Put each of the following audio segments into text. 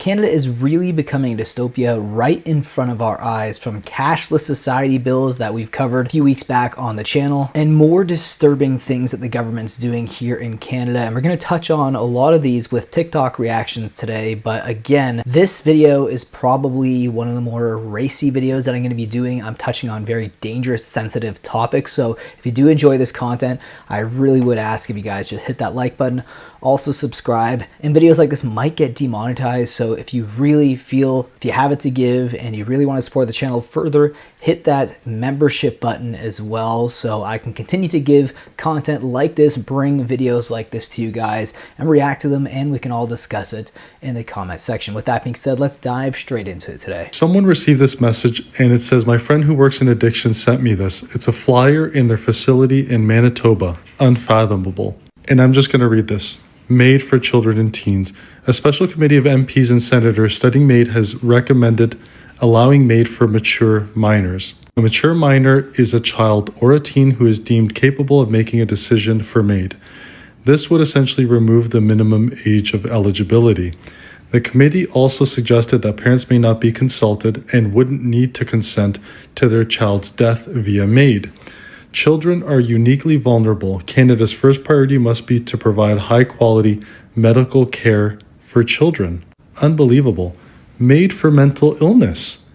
Canada is really becoming a dystopia right in front of our eyes, from cashless society bills that we've covered a few weeks back on the channel, and more disturbing things that the government's doing here in Canada. And we're going to touch on a lot of these with TikTok reactions today. But again, this video is probably one of the more racy videos that I'm going to be doing. I'm touching on very dangerous, sensitive topics. So if you do enjoy this content, I really would ask if you guys just hit that like button, also subscribe. And videos like this might get demonetized, so if you really feel, if you have it to give and you really want to support the channel further, hit that membership button as well, so I can continue to give content like this, bring videos like this to you guys and react to them, and we can all discuss it in the comment section. With that being said, let's dive straight into it today. Someone received this message and it says, "My friend who works in addiction sent me this. It's a flyer in their facility in Manitoba. Unfathomable." And I'm just going to read this. MAID for children and teens. A special committee of MPs and senators studying MAID has recommended allowing MAID for mature minors. A mature minor is a child or a teen who is deemed capable of making a decision for MAID. This would essentially remove the minimum age of eligibility. The committee also suggested that parents may not be consulted and wouldn't need to consent to their child's death via MAID. Children are uniquely vulnerable. Canada's first priority must be to provide high-quality medical care for children. Unbelievable. MAID for mental illness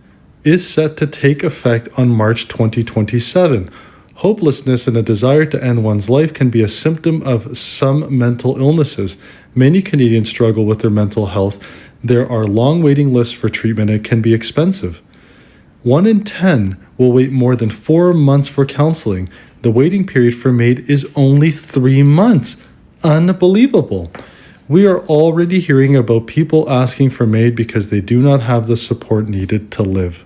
is set to take effect on March 2027. Hopelessness and a desire to end one's life can be a symptom of some mental illnesses. Many Canadians struggle with their mental health. There are long waiting lists for treatment and it can be expensive. 1 in 10 will wait more than 4 months for counseling. The waiting period for MAID is only 3 months. Unbelievable. We are already hearing about people asking for MAID because they do not have the support needed to live.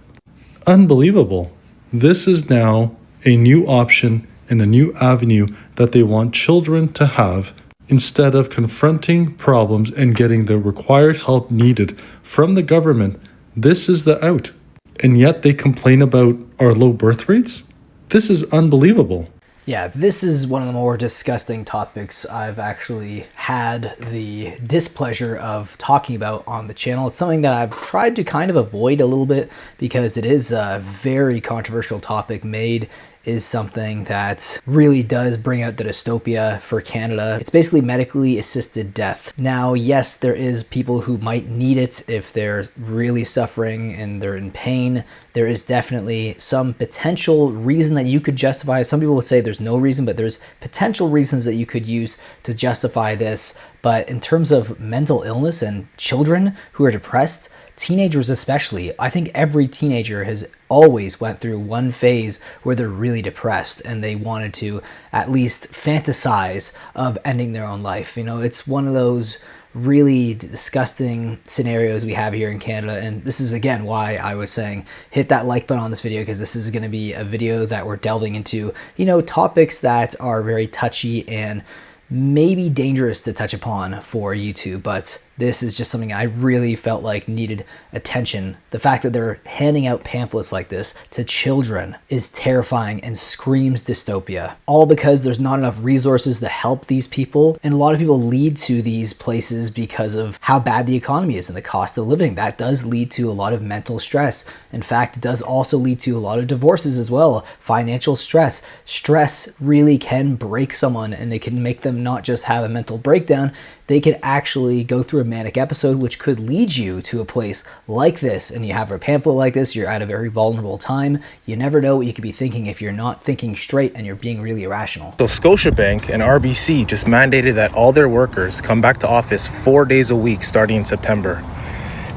Unbelievable. This is now a new option and a new avenue that they want children to have, instead of confronting problems and getting the required help needed from the government. This is the out. And yet they complain about our low birth rates? This is unbelievable. Yeah, this is one of the more disgusting topics I've actually had the displeasure of talking about on the channel. It's something that I've tried to kind of avoid a little bit because it is a very controversial topic. MAID is something that really does bring out the dystopia for Canada. It's basically medically assisted death. Now, yes, there is people who might need it if they're really suffering and they're in pain. There is definitely some potential reason that you could justify. Some people will say there's no reason, but there's potential reasons that you could use to justify this. But in terms of mental illness and children who are depressed, teenagers especially, I think every teenager has always went through one phase where they're really depressed and they wanted to at least fantasize of ending their own life. You know, it's one of those really disgusting scenarios we have here in Canada, and this is again why I was saying hit that like button on this video, because this is going to be a video that we're delving into, you know, topics that are very touchy and maybe dangerous to touch upon for YouTube, but this is just something I really felt like needed attention. The fact that they're handing out pamphlets like this to children is terrifying and screams dystopia, all because there's not enough resources to help these people. And a lot of people lead to these places because of how bad the economy is and the cost of living. That does lead to a lot of mental stress. In fact, it does also lead to a lot of divorces as well. Financial stress. Stress really can break someone, and it can make them not just have a mental breakdown, they could actually go through a manic episode, which could lead you to a place like this. And you have a pamphlet like this, you're at a very vulnerable time. You never know what you could be thinking if you're not thinking straight and you're being really irrational. So Scotiabank and RBC just mandated that all their workers come back to office 4 days a week starting in September.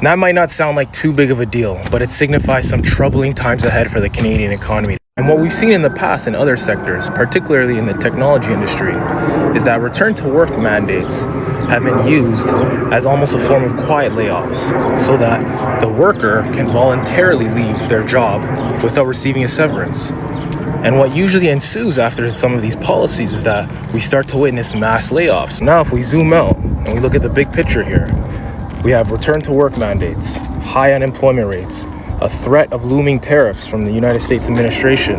That might not sound like too big of a deal, but it signifies some troubling times ahead for the Canadian economy. And what we've seen in the past in other sectors, particularly in the technology industry, is that return to work mandates have been used as almost a form of quiet layoffs, so that the worker can voluntarily leave their job without receiving a severance. And what usually ensues after some of these policies is that we start to witness mass layoffs. Now, if we zoom out and we look at the big picture here, we have return to work mandates, high unemployment rates, a threat of looming tariffs from the United States administration,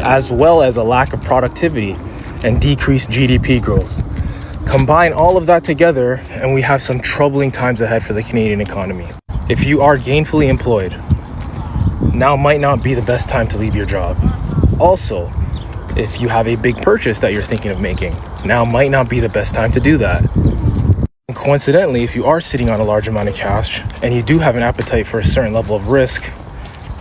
as well as a lack of productivity and decreased GDP growth. Combine all of that together and we have some troubling times ahead for the Canadian economy. If you are gainfully employed, now might not be the best time to leave your job. Also, if you have a big purchase that you're thinking of making, now might not be the best time to do that. And coincidentally, if you are sitting on a large amount of cash and you do have an appetite for a certain level of risk,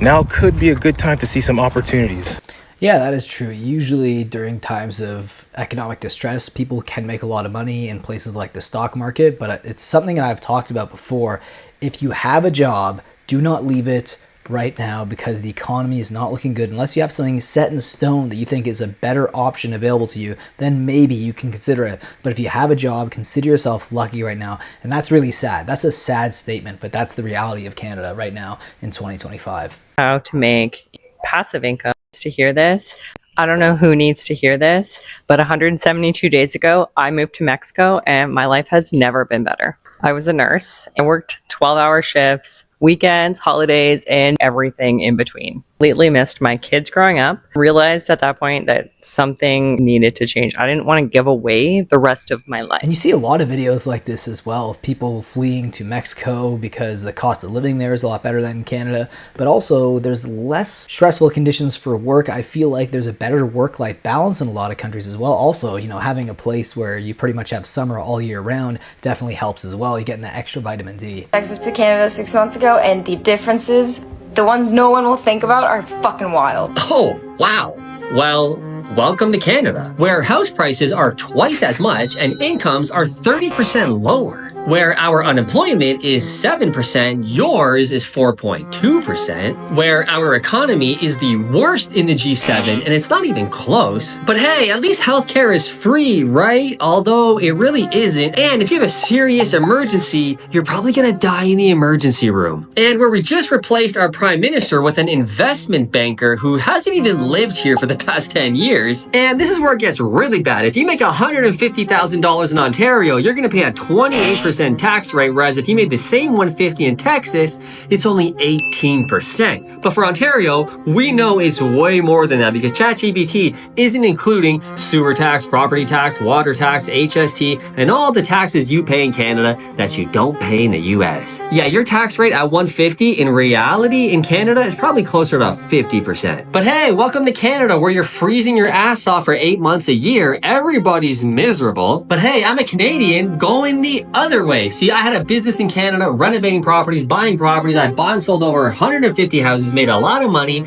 now could be a good time to see some opportunities. Yeah, that is true. Usually during times of economic distress, people can make a lot of money in places like the stock market, but it's something that I've talked about before. If you have a job, do not leave it right now because the economy is not looking good. Unless you have something set in stone that you think is a better option available to you, then maybe you can consider it. But if you have a job, consider yourself lucky right now. And that's really sad. That's a sad statement, but that's the reality of Canada right now in 2025. How to make passive income. To hear this, I don't know who needs to hear this, but 172 days ago, I moved to Mexico and my life has never been better. I was a nurse and worked 12-hour shifts, weekends, holidays, and everything in between. Lately missed my kids growing up. Realized at that point that something needed to change. I didn't want to give away the rest of my life. And you see a lot of videos like this as well of people fleeing to Mexico because the cost of living there is a lot better than in Canada, but also there's less stressful conditions for work. I feel like there's a better work-life balance in a lot of countries as well. Also, you know, having a place where you pretty much have summer all year round definitely helps as well. You're getting that extra vitamin D. Texas to Canada 6 months ago, and the differences, the ones no one will think about, are fucking wild. Oh, wow. Well, welcome to Canada, where house prices are twice as much and incomes are 30% lower. Where our unemployment is 7%, yours is 4.2%. Where our economy is the worst in the G7, and it's not even close. But hey, at least healthcare is free, right? Although it really isn't. And if you have a serious emergency, you're probably gonna die in the emergency room. And where we just replaced our prime minister with an investment banker who hasn't even lived here for the past 10 years. And this is where it gets really bad. If you make $150,000 in Ontario, you're gonna pay a 28% tax rate, whereas if you made the same 150 in Texas, it's only 18%. But for Ontario, we know it's way more than that because ChatGPT isn't including sewer tax, property tax, water tax, HST, and all the taxes you pay in Canada that you don't pay in the US. Yeah, your tax rate at 150 in reality in Canada is probably closer to about 50%. But hey, welcome to Canada where you're freezing your ass off for 8 months a year. Everybody's miserable. But hey, I'm a Canadian going the other way. See, I had a business in Canada, renovating properties, buying properties. I bought and sold over 150 houses, made a lot of money,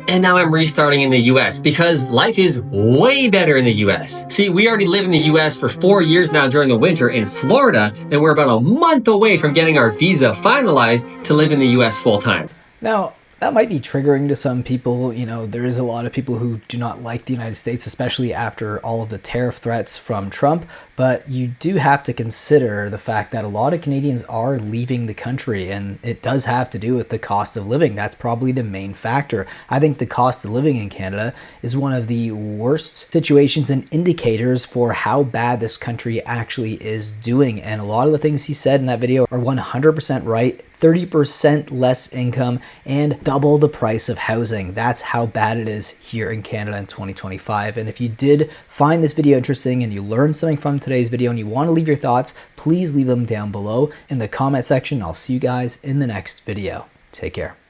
and now I'm restarting in the US because life is way better in the US. See, we already live in the US for 4 years now during the winter in Florida, and we're about a month away from getting our visa finalized to live in the US full time. Now, that might be triggering to some people. You know, there is a lot of people who do not like the United States, especially after all of the tariff threats from Trump. But you do have to consider the fact that a lot of Canadians are leaving the country, and it does have to do with the cost of living. That's probably the main factor. I think the cost of living in Canada is one of the worst situations and indicators for how bad this country actually is doing. And a lot of the things he said in that video are 100% right. 30% less income and double the price of housing. That's how bad it is here in Canada in 2025. And if you did find this video interesting and you learned something from today's video and you want to leave your thoughts, please leave them down below in the comment section. I'll see you guys in the next video. Take care.